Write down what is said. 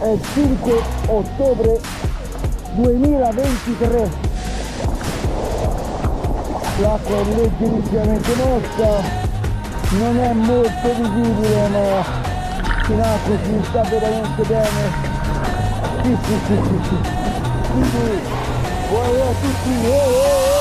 è il 5 ottobre 2023. L'acqua è leggerissimamente mossa, non è molto visibile, ma in acqua si sta veramente bene. Sì. Quindi buonasera a tutti.